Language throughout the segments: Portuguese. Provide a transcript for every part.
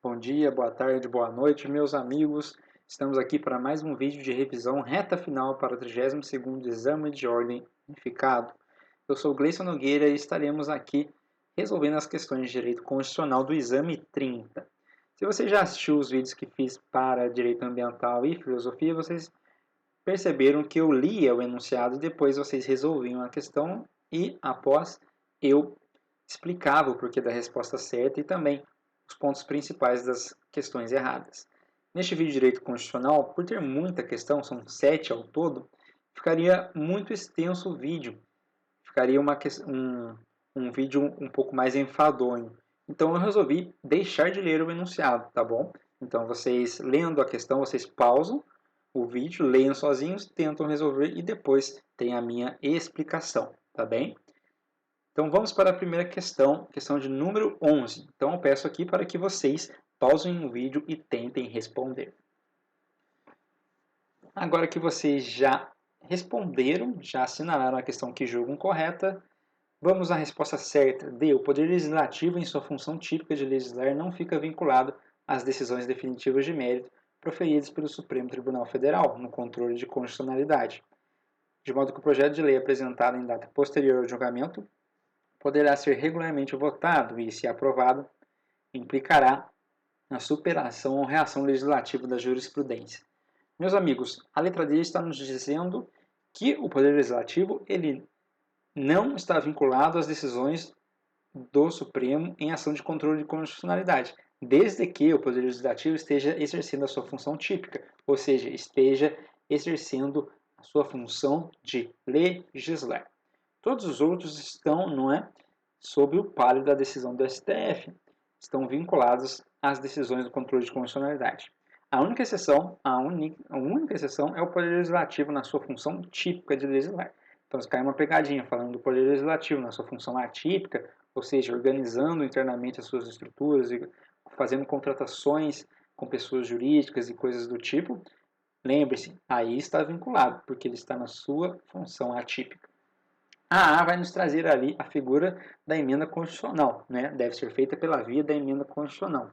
Bom dia, boa tarde, boa noite, meus amigos. Estamos aqui para mais um vídeo de revisão reta final para o 32º Exame de Ordem Unificado. Eu sou Gleison Nogueira e estaremos aqui resolvendo as questões de Direito Constitucional do Exame 30. Se você já assistiu os vídeos que fiz para Direito Ambiental e Filosofia, vocês perceberam que eu lia o enunciado e depois vocês resolviam a questão e, após, eu explicava o porquê da resposta certa e também os pontos principais das questões erradas. Neste vídeo de Direito Constitucional, por ter muita questão, são 7 ao todo, ficaria muito extenso o vídeo, ficaria um vídeo um pouco mais enfadonho. Então eu resolvi deixar de ler o enunciado, tá bom? Então vocês, lendo a questão, vocês pausam o vídeo, leiam sozinhos, tentam resolver e depois tem a minha explicação, tá bem? Então vamos para a primeira questão, questão de número 11. Então eu peço aqui para que vocês pausem o vídeo e tentem responder. Agora que vocês já responderam, já assinalaram a questão que julgam correta, vamos à resposta certa. D. O Poder Legislativo, em sua função típica de legislar, não fica vinculado às decisões definitivas de mérito proferidas pelo Supremo Tribunal Federal, no controle de constitucionalidade, de modo que o projeto de lei apresentado em data posterior ao julgamento poderá ser regularmente votado e, se aprovado, implicará na superação ou reação legislativa da jurisprudência. Meus amigos, a letra D está nos dizendo que o Poder Legislativo ele não está vinculado às decisões do Supremo em ação de controle de constitucionalidade, desde que o Poder Legislativo esteja exercendo a sua função típica, ou seja, esteja exercendo a sua função de legislar. Todos os outros estão, não é, sob o palio da decisão do STF, estão vinculados às decisões do controle de constitucionalidade. A única exceção é o Poder Legislativo na sua função típica de legislar. Então, se cai uma pegadinha falando do Poder Legislativo na sua função atípica, ou seja, organizando internamente as suas estruturas e fazendo contratações com pessoas jurídicas e coisas do tipo, lembre-se, aí está vinculado, porque ele está na sua função atípica. A vai nos trazer ali a figura da emenda constitucional, né? Deve ser feita pela via da emenda constitucional.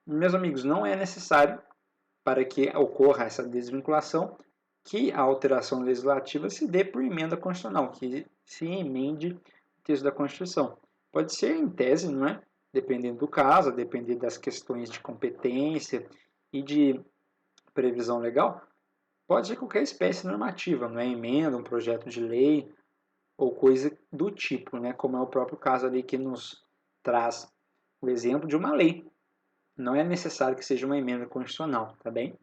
Meus amigos, não é necessário, para que ocorra essa desvinculação, que a alteração legislativa se dê por emenda constitucional, que se emende o texto da Constituição. Pode ser em tese, não é? Dependendo do caso, dependendo das questões de competência e de previsão legal, pode ser qualquer espécie normativa, não é? Emenda, um projeto de lei, ou coisa do tipo, né? Como é o próprio caso ali que nos traz o exemplo de uma lei. Não é necessário que seja uma emenda constitucional, tá bem?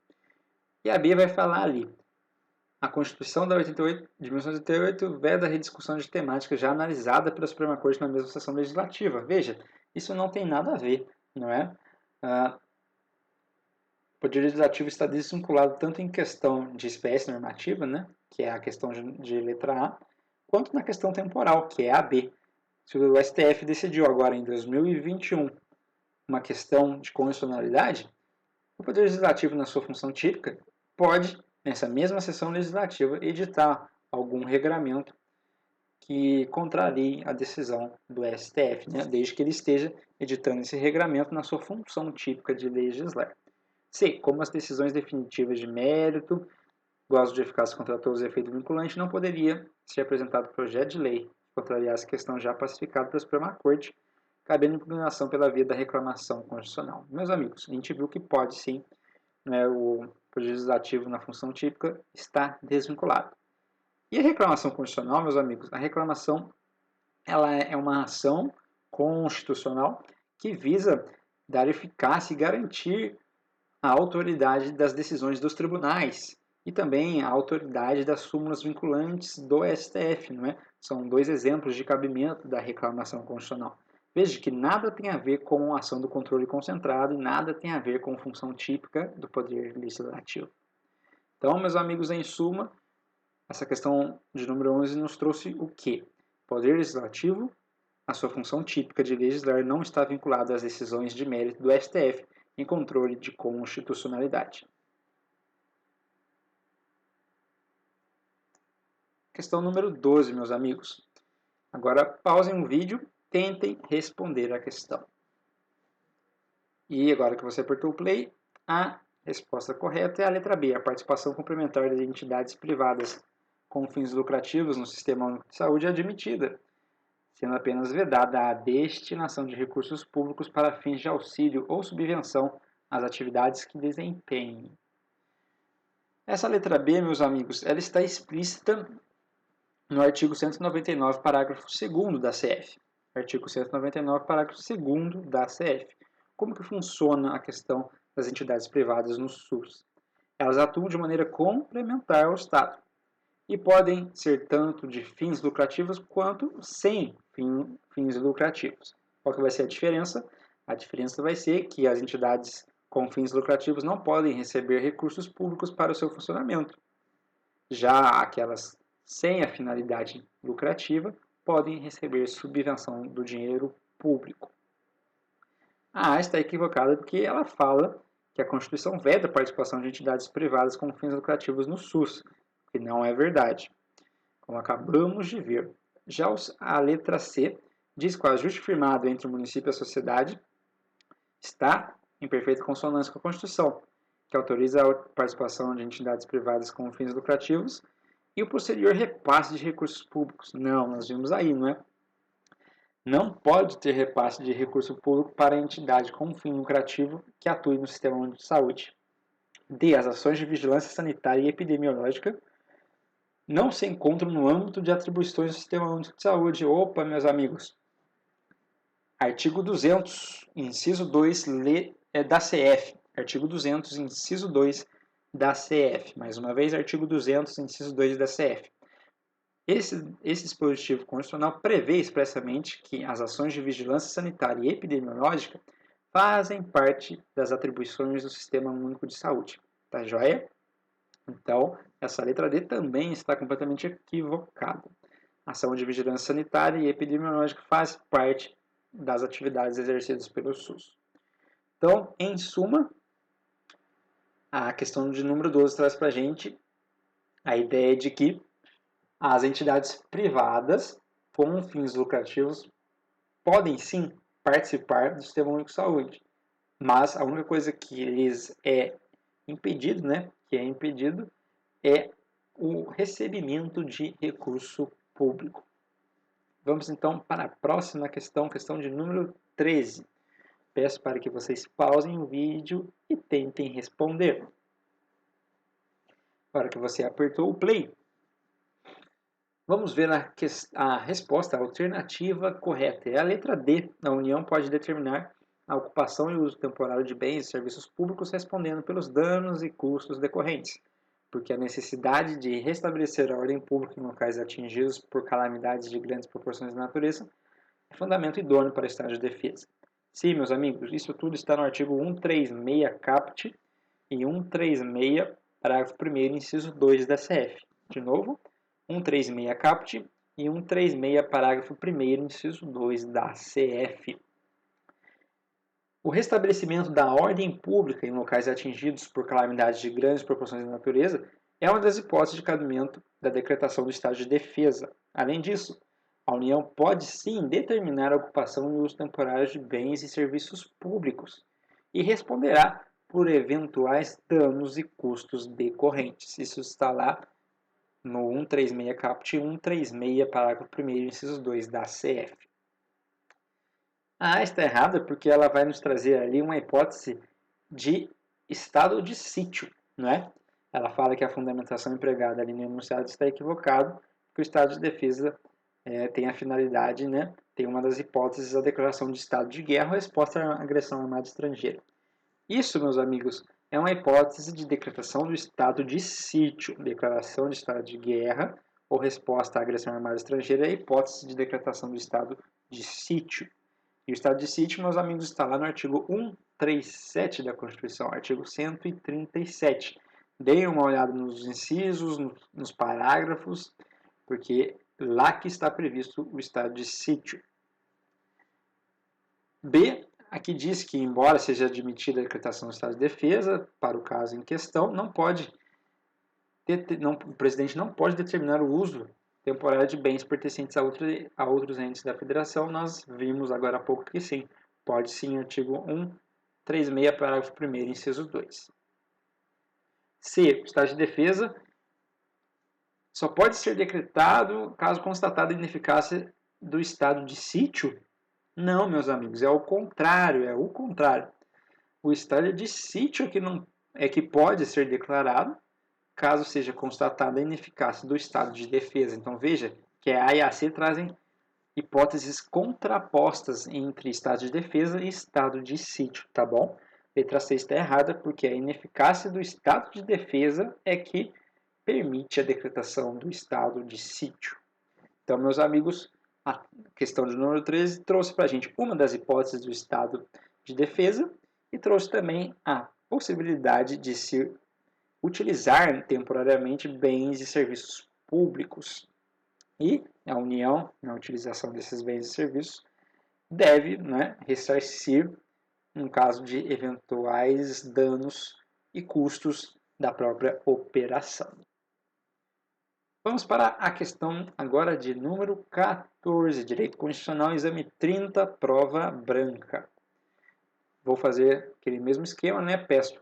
E a Bia vai falar ali, a Constituição de 1988 veda a rediscussão de temática já analisada pela Suprema Corte na mesma sessão legislativa. Veja, isso não tem nada a ver, não é? O Poder Legislativo está desvinculado tanto em questão de espécie normativa, né, que é a questão de letra A, quanto na questão temporal, que é a B. Se o STF decidiu agora em 2021 uma questão de constitucionalidade, o Poder Legislativo, na sua função típica, pode, nessa mesma sessão legislativa, editar algum regramento que contrarie a decisão do STF, né, desde que ele esteja editando esse regramento na sua função típica de legislar. C. Como as decisões definitivas de mérito, gozo de eficácia contratuosa e efeito vinculante, não poderia ser apresentado projeto de lei que contrariasse a questão já pacificada pela Suprema Corte, cabendo impugnação pela via da reclamação constitucional. Meus amigos, a gente viu que pode sim, né, o Poder Legislativo na função típica está desvinculado. E a reclamação constitucional, meus amigos, a reclamação ela é uma ação constitucional que visa dar eficácia e garantir a autoridade das decisões dos tribunais e também a autoridade das súmulas vinculantes do STF, não é? São dois exemplos de cabimento da reclamação constitucional. Veja que nada tem a ver com a ação do controle concentrado e nada tem a ver com função típica do Poder Legislativo. Então, meus amigos, em suma, essa questão de número 11 nos trouxe o quê? O Poder Legislativo, a sua função típica de legislar, não está vinculada às decisões de mérito do STF em controle de constitucionalidade. Questão número 12, meus amigos. Agora pausem o vídeo, tentem responder a questão. E agora que você apertou o play, a resposta correta é a letra B, a participação complementar de entidades privadas com fins lucrativos no Sistema Único de Saúde é admitida, sendo apenas vedada a destinação de recursos públicos para fins de auxílio ou subvenção às atividades que desempenhem. Essa letra B, meus amigos, ela está explícita no artigo 199, parágrafo 2º da CF. Artigo 199, parágrafo 2º da CF. Como que funciona a questão das entidades privadas no SUS? Elas atuam de maneira complementar ao Estado e podem ser tanto de fins lucrativos quanto sem fins lucrativos. Qual que vai ser a diferença? A diferença vai ser que as entidades com fins lucrativos não podem receber recursos públicos para o seu funcionamento. Já aquelas sem a finalidade lucrativa podem receber subvenção do dinheiro público. A A está equivocada porque ela fala que a Constituição veda a participação de entidades privadas com fins lucrativos no SUS, que não é verdade, como acabamos de ver. Já a letra C diz que o ajuste firmado entre o município e a sociedade está em perfeita consonância com a Constituição, que autoriza a participação de entidades privadas com fins lucrativos e o posterior repasse de recursos públicos. Não, nós vimos aí, não é? Não pode ter repasse de recurso público para a entidade com fim lucrativo que atue no Sistema Único de Saúde. D. As ações de vigilância sanitária e epidemiológica não se encontram no âmbito de atribuições do Sistema Único de Saúde. Opa, meus amigos! Artigo 200, inciso 2, da CF. Artigo 200, inciso 2 da CF. Mais uma vez, artigo 200, inciso 2 da CF. Esse dispositivo constitucional prevê expressamente que as ações de vigilância sanitária e epidemiológica fazem parte das atribuições do Sistema Único de Saúde. Tá joia? Então, essa letra D também está completamente equivocada. A ação de vigilância sanitária e epidemiológica faz parte das atividades exercidas pelo SUS. Então, em suma, a questão de número 12 traz para a gente a ideia de que as entidades privadas com fins lucrativos podem sim participar do Sistema Único de Saúde, mas a única coisa que lhes é impedido, é o recebimento de recurso público. Vamos então para a próxima questão, questão de número 13. Peço para que vocês pausem o vídeo e tentem responder. Agora que você apertou o play, vamos ver a resposta alternativa correta. É a letra D. A União pode determinar a ocupação e uso temporário de bens e serviços públicos respondendo pelos danos e custos decorrentes, porque a necessidade de restabelecer a ordem pública em locais atingidos por calamidades de grandes proporções de natureza é fundamento idôneo para o estado de defesa. Sim, meus amigos, isso tudo está no artigo 136 caput e 136, parágrafo 1º, inciso 2 da CF. De novo, 136 caput e 136, parágrafo 1º, inciso 2 da CF. O restabelecimento da ordem pública em locais atingidos por calamidades de grandes proporções de natureza é uma das hipóteses de cabimento da decretação do estado de defesa. Além disso, a União pode sim determinar a ocupação e uso temporários de bens e serviços públicos e responderá por eventuais danos e custos decorrentes. Isso está lá no 136 caput e 136, parágrafo 1º, inciso 2 da CF. A A está errada porque ela vai nos trazer ali uma hipótese de estado de sítio, não é? Ela fala que a fundamentação empregada ali no enunciado está equivocado, porque o estado de defesa tem a finalidade, né? Tem uma das hipóteses a declaração de estado de guerra ou resposta à agressão armada estrangeira. Isso, meus amigos, é uma hipótese de decretação do estado de sítio. Declaração de estado de guerra ou resposta à agressão armada estrangeira é a hipótese de decretação do estado de sítio. E o estado de sítio, meus amigos, está lá no artigo 137 da Constituição, artigo 137. Deem uma olhada nos incisos, nos parágrafos, porque lá que está previsto o estado de sítio. B, aqui diz que, embora seja admitida a decretação do estado de defesa, para o caso em questão, o presidente não pode determinar o uso temporário de bens pertencentes a outros entes da federação. Nós vimos agora há pouco que sim, pode sim, artigo 36, parágrafo 1º, inciso 2. C. O estado de defesa só pode ser decretado caso constatada a ineficácia do estado de sítio? Não, meus amigos, é o contrário, é o contrário. O estado de sítio que não é que pode ser declarado caso seja constatada a ineficácia do estado de defesa. Então veja que a A e a C trazem hipóteses contrapostas entre estado de defesa e estado de sítio, tá bom? Letra C está errada porque a ineficácia do estado de defesa é que permite a decretação do estado de sítio. Então, meus amigos, a questão de número 13 trouxe para a gente uma das hipóteses do estado de defesa e trouxe também a possibilidade de se utilizar temporariamente bens e serviços públicos. E a União, na utilização desses bens e serviços, deve ressarcir em caso de eventuais danos e custos da própria operação. Vamos para a questão agora de número 14, Direito Constitucional, exame 30, prova branca. Vou fazer aquele mesmo esquema, Peço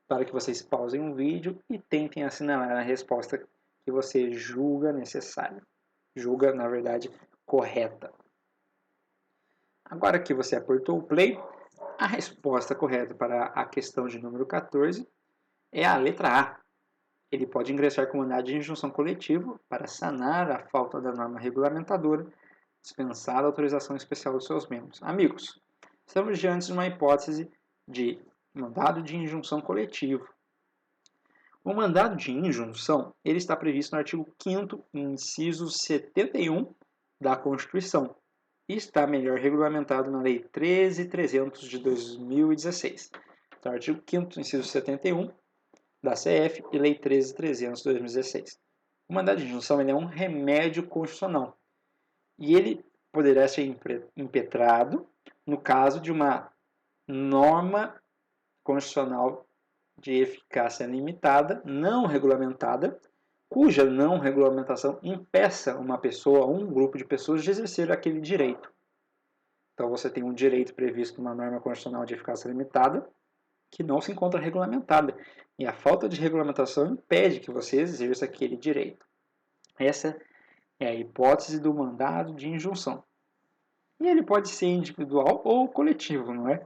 para que vocês pausem o vídeo e tentem assinalar a resposta que você julga necessária. Julga, na verdade, correta. Agora que você apertou o play, a resposta correta para a questão de número 14 é a letra A. Ele pode ingressar com mandado de injunção coletivo para sanar a falta da norma regulamentadora, dispensar a autorização especial dos seus membros. Amigos, estamos diante de uma hipótese de mandado de injunção coletivo. O mandado de injunção ele está previsto no artigo 5º, inciso 71 da Constituição e está melhor regulamentado na Lei 13.300 de 2016. Então, artigo 5º, inciso 71 da CF e Lei 13.300 de 2016. O mandado de injunção ele é um remédio constitucional e ele poderá ser impetrado no caso de uma norma constitucional de eficácia limitada, não regulamentada, cuja não regulamentação impeça uma pessoa ou um grupo de pessoas de exercer aquele direito. Então você tem um direito previsto numa norma constitucional de eficácia limitada que não se encontra regulamentada. E a falta de regulamentação impede que você exerça aquele direito. Essa é a hipótese do mandado de injunção. E ele pode ser individual ou coletivo, não é?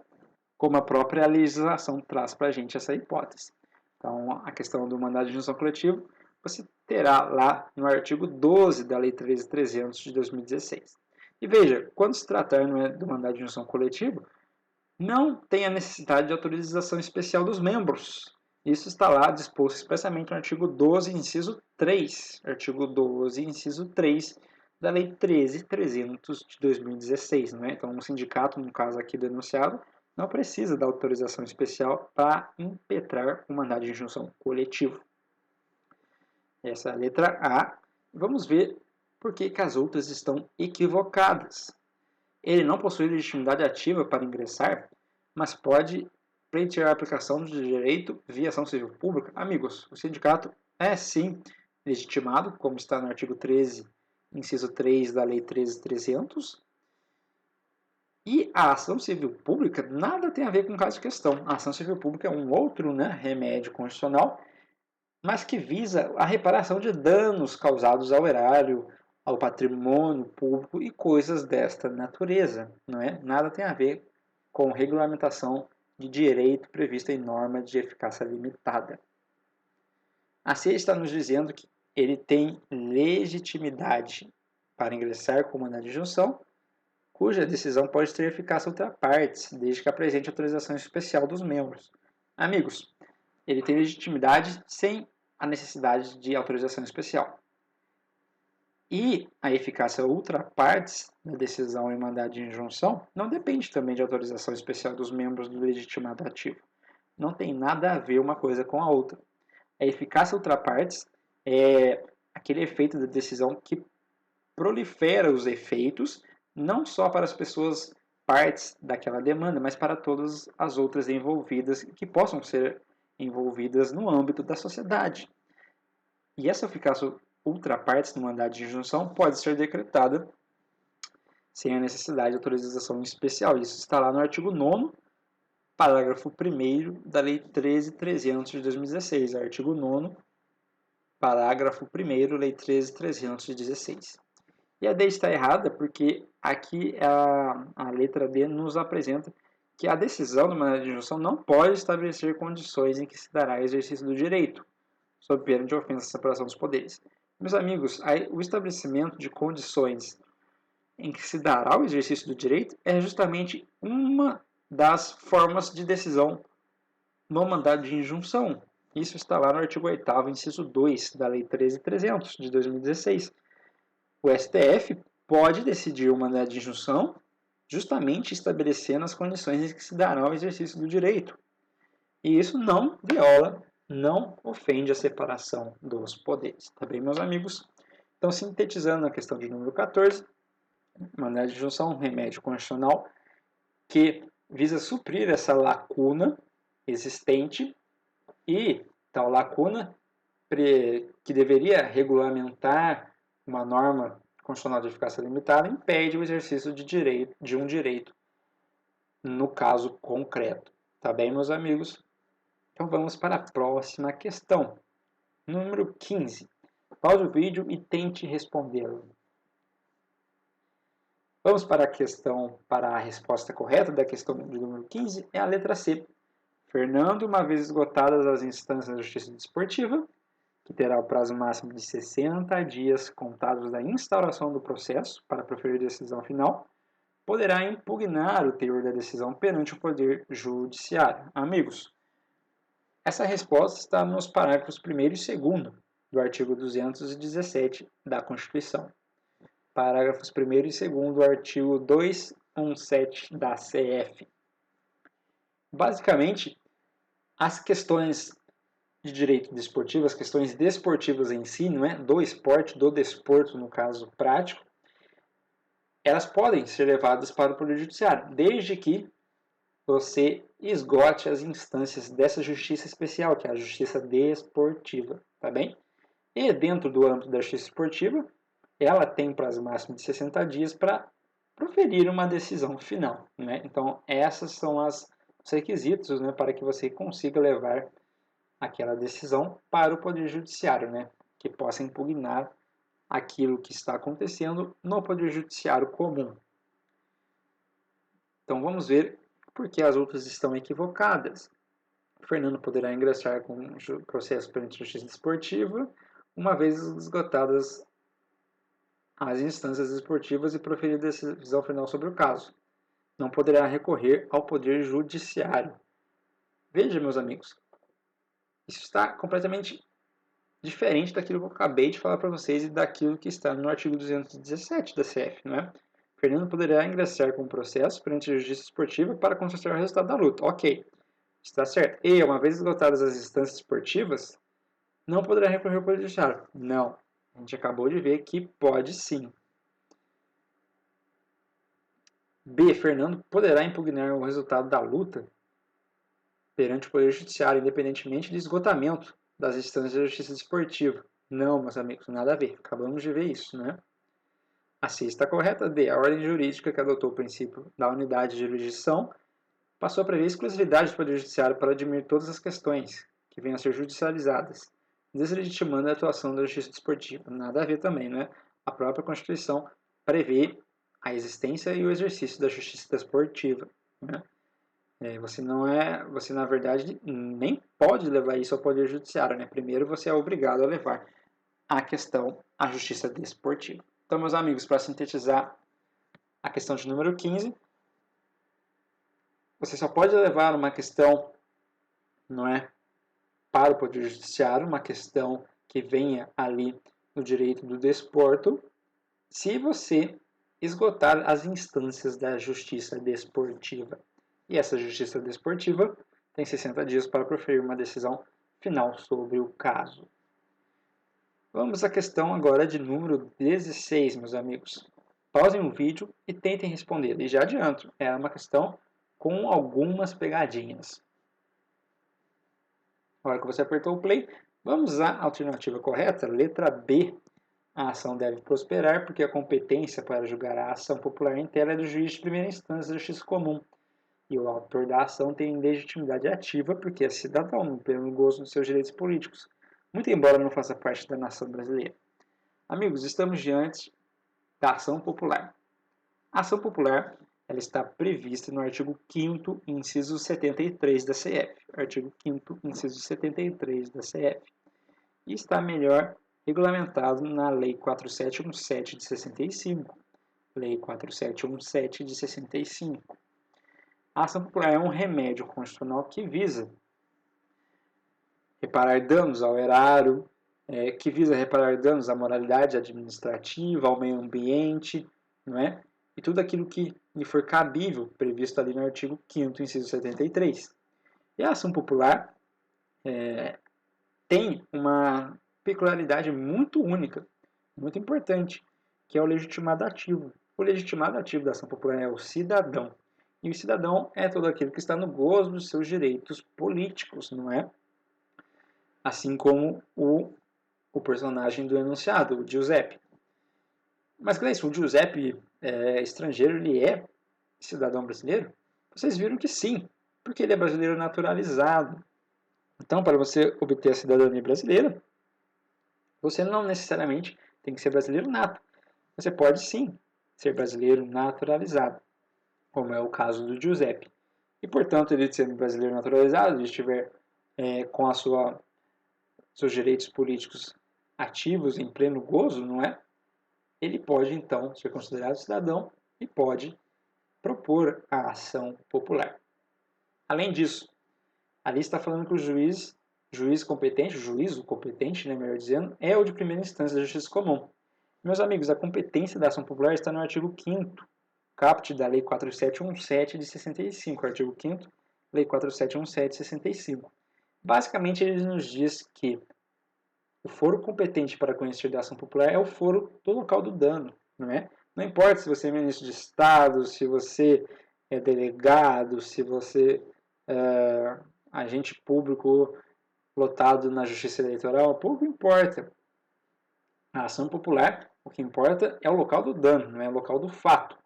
Como a própria legislação traz para a gente essa hipótese. Então, a questão do mandado de injunção coletivo, você terá lá no artigo 12 da Lei 13.300 de 2016. E veja, quando se tratar do mandado de injunção coletivo, não tem a necessidade de autorização especial dos membros. Isso está lá disposto expressamente no artigo 12, inciso 3. Artigo 12, inciso 3 da Lei 13.300 de 2016. Não é? Então, um sindicato, no caso aqui denunciado, não precisa da autorização especial para impetrar o mandado de injunção coletivo. Essa é a letra A. Vamos ver por que as outras estão equivocadas. Ele não possui legitimidade ativa para ingressar, mas pode pleitear a aplicação do direito via ação civil pública. Amigos, o sindicato é sim legitimado, como está no artigo 13, inciso 3 da Lei 13.300. E a ação civil pública nada tem a ver com o caso de questão. A ação civil pública é um outro remédio constitucional, mas que visa a reparação de danos causados ao erário, ao patrimônio público e coisas desta natureza. Não é? Nada tem a ver com regulamentação de direito prevista em norma de eficácia limitada. A C está nos dizendo que ele tem legitimidade para ingressar com mandado de injunção, cuja decisão pode ter eficácia outra partes, desde que apresente autorização especial dos membros. Amigos, ele tem legitimidade sem a necessidade de autorização especial. E a eficácia outra partes da decisão em mandado de injunção não depende também de autorização especial dos membros do legitimado ativo. Não tem nada a ver uma coisa com a outra. A eficácia outra partes é aquele efeito da decisão que prolifera os efeitos não só para as pessoas partes daquela demanda, mas para todas as outras envolvidas que possam ser envolvidas no âmbito da sociedade. E essa eficácia outra partes no mandado de injunção pode ser decretada sem a necessidade de autorização especial. Isso está lá no artigo 9º, parágrafo 1º da Lei 13.300 de 2016, artigo 9º, parágrafo 1º, Lei 13.300 de 16. E a D está errada porque aqui a letra D nos apresenta que a decisão do mandado de injunção não pode estabelecer condições em que se dará exercício do direito, sob pena de ofensa à separação dos poderes. Meus amigos, o estabelecimento de condições em que se dará o exercício do direito é justamente uma das formas de decisão no mandado de injunção. Isso está lá no artigo 8º, inciso 2 da Lei 13.300 de 2016. O STF pode decidir o mandado de injunção justamente estabelecendo as condições em que se dará o exercício do direito. E isso não viola, não ofende a separação dos poderes. Tá bem, meus amigos? Então, sintetizando a questão de número 14, mandado de injunção, remédio constitucional que visa suprir essa lacuna existente e tal lacuna que deveria regulamentar uma norma constitucional de eficácia limitada impede o exercício de um direito no caso concreto. Tá bem, meus amigos? Então vamos para a próxima questão. Número 15. Pause o vídeo e tente respondê-lo. Vamos para a resposta correta da questão de número 15, é a letra C. Fernando, uma vez esgotadas as instâncias da Justiça Desportiva, que terá o prazo máximo de 60 dias contados da instauração do processo para proferir decisão final, poderá impugnar o teor da decisão perante o Poder Judiciário. Amigos, essa resposta está nos parágrafos 1º e 2º do artigo 217 da Constituição. Parágrafos 1º e 2º do artigo 217 da CF. Basicamente, as questões de direito desportivo, as questões desportivas em si, não é? Do esporte, do desporto, no caso prático, elas podem ser levadas para o Poder Judiciário, desde que você esgote as instâncias dessa justiça especial, que é a justiça desportiva, tá bem? E dentro do âmbito da justiça esportiva, ela tem prazo máximo de 60 dias para proferir uma decisão final, né? Então, esses são os requisitos, né, para que você consiga levar aquela decisão para o Poder Judiciário, né, que possa impugnar aquilo que está acontecendo no Poder Judiciário comum. Então, vamos ver por que as outras estão equivocadas. O Fernando poderá ingressar com um processo perante a Justiça Desportiva, uma vez esgotadas as instâncias esportivas e proferir decisão final sobre o caso. Não poderá recorrer ao Poder Judiciário. Veja, meus amigos, isso está completamente diferente daquilo que eu acabei de falar para vocês e daquilo que está no artigo 217 da CF, não é? Fernando poderá ingressar com um processo perante a Justiça Esportiva para constatar o resultado da luta. Ok, está certo. E, uma vez esgotadas as instâncias esportivas, não poderá recorrer ao Poder Judiciário. Não. A gente acabou de ver que pode sim. B. Fernando poderá impugnar o resultado da luta perante o Poder Judiciário, independentemente do esgotamento das instâncias da Justiça Desportiva. Não, meus amigos, nada a ver. Acabamos de ver isso, né? A C está correta. D. A ordem jurídica que adotou o princípio da unidade de jurisdição passou a prever exclusividade do Poder Judiciário para admitir todas as questões que venham a ser judicializadas, deslegitimando a atuação da Justiça Desportiva. Nada a ver também, né? A própria Constituição prevê a existência e o exercício da Justiça Desportiva, né? Você na verdade nem pode levar isso ao Poder Judiciário, né? Primeiro você é obrigado a levar a questão à Justiça Desportiva. Então, meus amigos, para sintetizar a questão de número 15, você só pode levar uma questão, não é, para o Poder Judiciário, uma questão que venha ali no direito do desporto, se você esgotar as instâncias da Justiça Desportiva. E essa Justiça Desportiva tem 60 dias para proferir uma decisão final sobre o caso. Vamos à questão agora de número 16, meus amigos. Pausem o vídeo e tentem responder. E já adianto, é uma questão com algumas pegadinhas. Na hora que você apertou o play, vamos à alternativa correta, letra B. A ação deve prosperar porque a competência para julgar a ação popular em tela é do juiz de primeira instância da Justiça Comum. E o autor da ação tem legitimidade ativa porque é cidadão, pelo gozo dos seus direitos políticos, muito embora não faça parte da nação brasileira. Amigos, estamos diante da ação popular. A ação popular ela está prevista no artigo 5º, inciso 73 da CF. Artigo 5º, inciso 73 da CF. E está melhor regulamentado na Lei 4717 de 65. Lei 4717 de 65. A ação popular é um remédio constitucional que visa reparar danos ao erário, que visa reparar danos à moralidade administrativa, ao meio ambiente, não é? E tudo aquilo que lhe for cabível, previsto ali no artigo 5º, inciso 73. E a ação popular tem uma peculiaridade muito única, muito importante, que é o legitimado ativo. O legitimado ativo da ação popular é o cidadão. E o cidadão é todo aquele que está no gozo dos seus direitos políticos, não é? Assim como o personagem do enunciado, o Giuseppe. Mas, Gleison, o Giuseppe estrangeiro, ele é cidadão brasileiro? Vocês viram que sim, porque ele é brasileiro naturalizado. Então, para você obter a cidadania brasileira, você não necessariamente tem que ser brasileiro nato. Você pode sim ser brasileiro naturalizado, como é o caso do Giuseppe. E, portanto, ele sendo brasileiro naturalizado, ele estiver com seus direitos políticos ativos, em pleno gozo, não é? Ele pode, então, ser considerado cidadão e pode propor a ação popular. Além disso, ali está falando que o juiz competente, o juízo competente, né, melhor dizendo, é o de primeira instância da justiça comum. Meus amigos, a competência da ação popular está no artigo 5º, caput da Lei 4717 de 65, artigo 5º, Lei 4717 de 65. Basicamente, ele nos diz que o foro competente para conhecer da ação popular é o foro do local do dano, não é? Não importa se você é ministro de Estado, se você é delegado, se você é agente público lotado na justiça eleitoral, pouco importa. A ação popular, o que importa é o local do dano, não é o local do fato,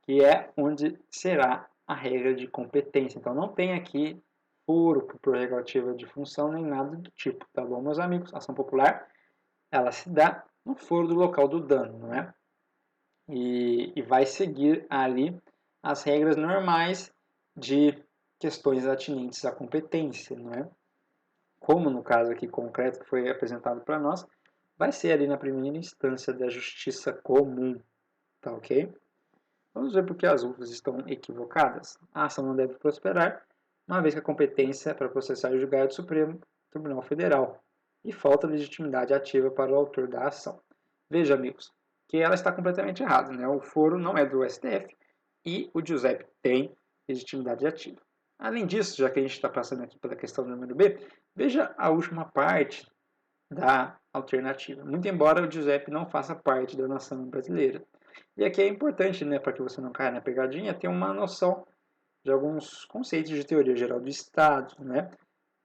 que é onde será a regra de competência. Então não tem aqui foro por prerrogativa de função nem nada do tipo, tá bom, meus amigos? A ação popular, ela se dá no foro do local do dano, não é? E vai seguir ali as regras normais de questões atinentes à competência, não é? Como no caso aqui concreto que foi apresentado para nós, vai ser ali na primeira instância da justiça comum, tá ok? Vamos ver porque as outras estão equivocadas. A ação não deve prosperar, uma vez que a competência para processar e julgar é do Supremo Tribunal Federal e falta legitimidade ativa para o autor da ação. Veja, amigos, que ela está completamente errada, né? O foro não é do STF e o Giuseppe tem legitimidade ativa. Além disso, já que a gente está passando aqui pela questão do número B, veja a última parte da alternativa. Muito embora o Giuseppe não faça parte da nação brasileira. E aqui é importante, né, para que você não caia na pegadinha, ter uma noção de alguns conceitos de teoria geral do Estado, né?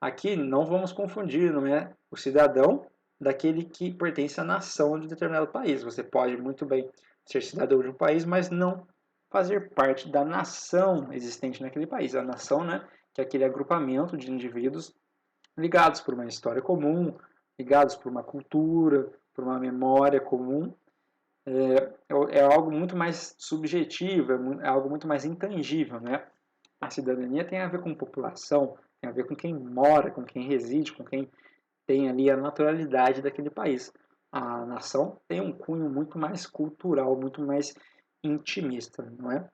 Aqui não vamos confundir, não é, o cidadão daquele que pertence à nação de determinado país. Você pode muito bem ser cidadão de um país, mas não fazer parte da nação existente naquele país. A nação, né, que é aquele agrupamento de indivíduos ligados por uma história comum, ligados por uma cultura, por uma memória comum. É algo muito mais subjetivo, é algo muito mais intangível, né? A cidadania tem a ver com população, tem a ver com quem mora, com quem reside, com quem tem ali a naturalidade daquele país. A nação tem um cunho muito mais cultural, muito mais intimista, não é?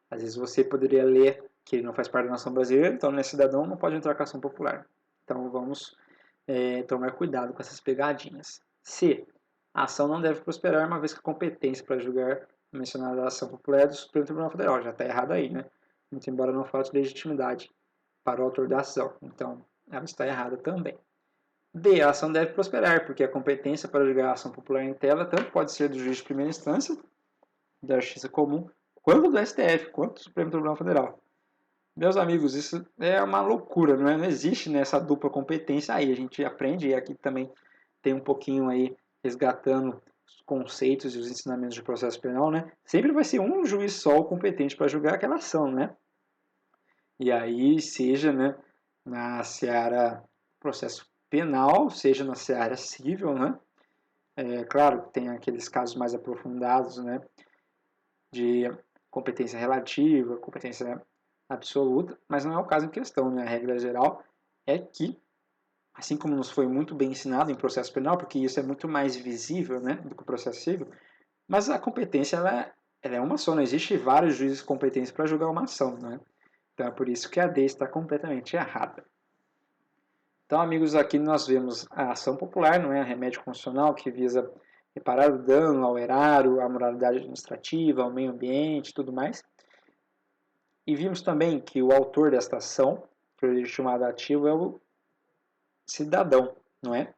Às vezes você poderia ler que ele não faz parte da nação brasileira, então não é cidadão, não pode entrar com a ação popular. Então vamos tomar cuidado com essas pegadinhas. C. A ação não deve prosperar, uma vez que a competência para julgar a mencionada ação popular é do Supremo Tribunal Federal. Já está errado aí, né? Muito embora não falte legitimidade para o autor da ação. Então, ela está errada também. D. A ação deve prosperar, porque a competência para julgar a ação popular em tela tanto pode ser do juiz de primeira instância, da Justiça Comum, quanto do STF, quanto do Supremo Tribunal Federal. Meus amigos, isso é uma loucura, não é? Não existe nessa dupla competência aí. A gente aprende, e aqui também tem um pouquinho aí resgatando os conceitos e os ensinamentos de processo penal, né? Sempre vai ser um juiz só o competente para julgar aquela ação, né? E aí, seja, né, na seara processo penal, seja na seara civil, né? É claro que tem aqueles casos mais aprofundados, né, de competência relativa, competência absoluta, mas não é o caso em questão, né? A regra geral é que, assim como nos foi muito bem ensinado em processo penal, porque isso é muito mais visível, né, do que o processo civil, mas a competência ela é uma só, não existe vários juízes competentes para julgar uma ação, né? Então é por isso que a D está completamente errada. Então, amigos, aqui nós vemos a ação popular, não é a remédio constitucional, que visa reparar o dano ao erário, à moralidade administrativa, ao meio ambiente e tudo mais. E vimos também que o autor desta ação, que é o legitimado ativo, é o cidadão, não é?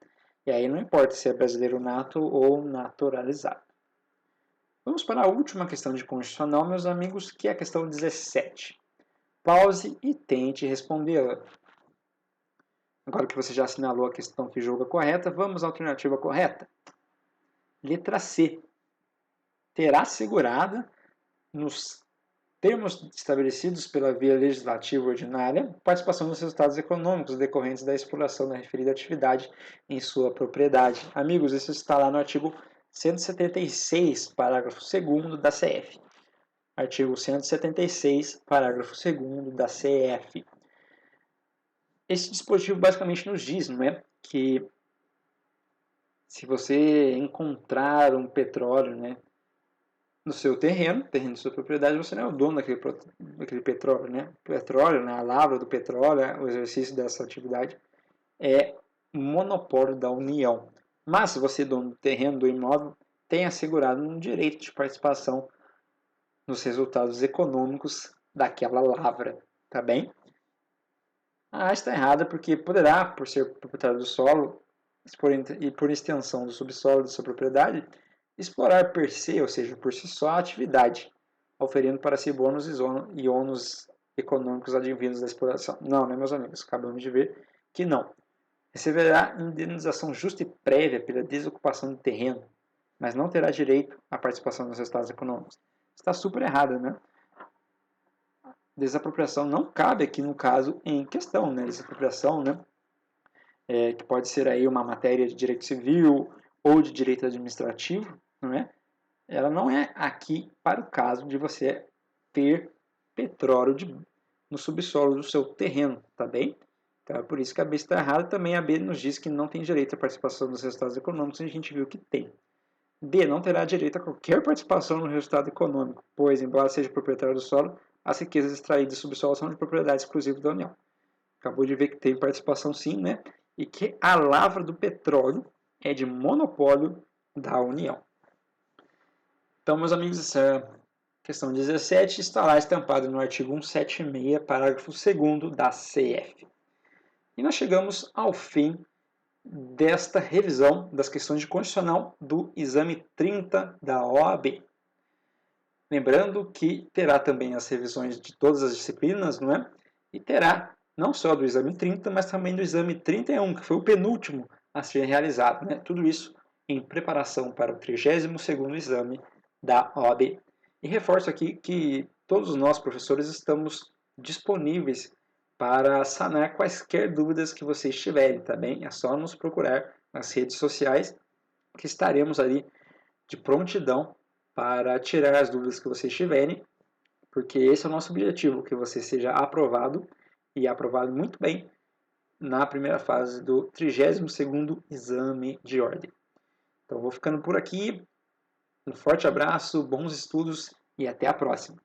E aí não importa se é brasileiro nato ou naturalizado. Vamos para a última questão de constitucional, meus amigos, que é a questão 17. Pause e tente respondê-la. Agora que você já assinalou a questão que julga correta, vamos à alternativa correta. Letra C. Terá assegurada, nos termos estabelecidos pela via legislativa ordinária, participação nos resultados econômicos decorrentes da exploração da referida atividade em sua propriedade. Amigos, isso está lá no artigo 176, parágrafo 2º da CF. Artigo 176, parágrafo 2º da CF. Esse dispositivo basicamente nos diz, não é, que se você encontrar um petróleo, né, no seu terreno de sua propriedade, você não é o dono daquele petróleo, né? O petróleo, né, a lavra do petróleo, o exercício dessa atividade é monopólio da União. Mas se você é dono do terreno, do imóvel, tem assegurado um direito de participação nos resultados econômicos daquela lavra, tá bem? A A está errada porque poderá, por ser proprietário do solo e por extensão do subsolo de sua propriedade, explorar per se, ou seja, por si só, a atividade, oferindo para si bônus e ônus econômicos advindos da exploração. Não, né, meus amigos? Acabamos de ver que não. Receberá indenização justa e prévia pela desocupação do terreno, mas não terá direito à participação nos resultados econômicos. Está super errada, né? Desapropriação não cabe aqui no caso em questão, né? Desapropriação, né? Que pode ser aí uma matéria de direito civil ou de direito administrativo, não é? Ela não é aqui para o caso de você ter petróleo no subsolo do seu terreno, tá bem? Então é por isso que a B está errada. Também a B nos diz que não tem direito à participação nos resultados econômicos, e a gente viu que tem. D. Não terá direito a qualquer participação no resultado econômico, pois, embora seja proprietário do solo, as riquezas extraídas do subsolo são de propriedade exclusiva da União. Acabou de ver que tem participação sim, né? E que a lavra do petróleo é de monopólio da União. Então, meus amigos, essa questão 17 está lá estampada no artigo 176, parágrafo 2º da CF. E nós chegamos ao fim desta revisão das questões de constitucional do exame 30 da OAB. Lembrando que terá também as revisões de todas as disciplinas, não é? E terá não só do exame 30, mas também do exame 31, que foi o penúltimo a ser realizado, né? Tudo isso em preparação para o 32º exame da OAB. E reforço aqui que todos nós, professores, estamos disponíveis para sanar quaisquer dúvidas que vocês tiverem, tá bem? É só nos procurar nas redes sociais, que estaremos ali de prontidão para tirar as dúvidas que vocês tiverem, porque esse é o nosso objetivo, que você seja aprovado e aprovado muito bem na primeira fase do 32º exame de ordem. Então vou ficando por aqui, um forte abraço, bons estudos e até a próxima!